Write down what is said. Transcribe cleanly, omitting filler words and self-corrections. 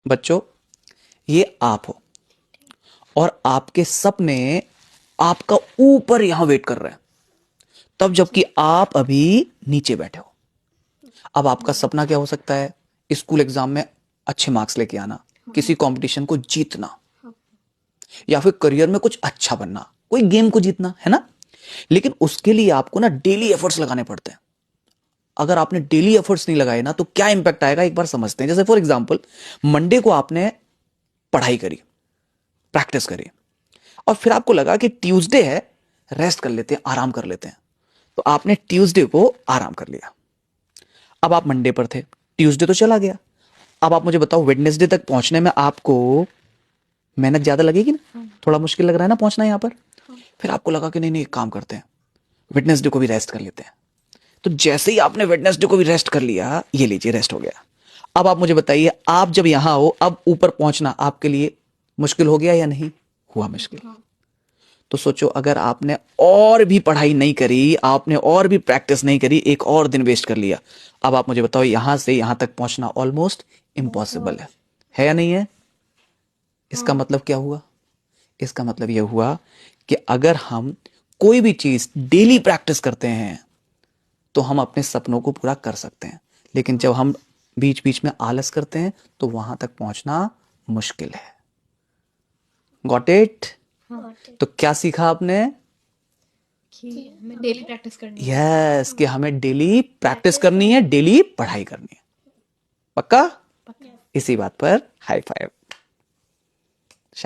बच्चों, ये आप हो और आपके सपने आपका ऊपर यहां वेट कर रहे हैं, तब जबकि आप अभी नीचे बैठे हो। अब आपका सपना क्या हो सकता है? स्कूल एग्जाम में अच्छे मार्क्स लेके आना, किसी कंपटीशन को जीतना, या फिर करियर में कुछ अच्छा बनना, कोई गेम को जीतना, है ना? लेकिन उसके लिए आपको ना डेली एफर्ट्स लगाने पड़ते हैं। अगर आपने डेली एफर्ट्स नहीं लगाए ना, तो क्या इंपैक्ट आएगा एक बार समझते हैं। जैसे फॉर एग्जांपल, मंडे को आपने पढ़ाई करी, प्रैक्टिस करी, और फिर आपको लगा कि ट्यूसडे है, रेस्ट कर लेते हैं, आराम कर लेते हैं, तो आपने ट्यूसडे को आराम कर लिया। अब आप मंडे पर थे, ट्यूसडे तो चला गया। अब आप मुझे बताओ, वेडनेसडे तक पहुंचने में आपको मेहनत ज्यादा लगेगी ना? थोड़ा मुश्किल लग रहा है ना पहुंचना यहां पर। फिर आपको लगा कि नहीं नहीं, एक काम करते हैं, वेडनेसडे को भी रेस्ट कर लेते हैं। तो जैसे ही आपने वेडनेसडे को भी रेस्ट कर लिया, ये लीजिए रेस्ट हो गया। अब आप मुझे बताइए, आप जब यहां हो, अब ऊपर पहुंचना आपके लिए मुश्किल हो गया या नहीं हुआ मुश्किल? तो सोचो, अगर आपने और भी पढ़ाई नहीं करी, आपने और भी प्रैक्टिस नहीं करी, एक और दिन वेस्ट कर लिया, अब आप मुझे बताओ, यहां से यहां तक पहुंचना ऑलमोस्ट इम्पॉसिबल है या नहीं है? इसका मतलब क्या हुआ? इसका मतलब यह हुआ कि अगर हम कोई भी चीज डेली प्रैक्टिस करते हैं तो हम अपने सपनों को पूरा कर सकते हैं, लेकिन जब हम बीच बीच में आलस करते हैं तो वहां तक पहुंचना मुश्किल है। Got it? तो क्या सीखा आपने? कि हमें डेली प्रैक्टिस करनी है। यस, कि हमें डेली प्रैक्टिस करनी है, डेली पढ़ाई करनी है। पक्का? इसी बात पर हाई फाइव।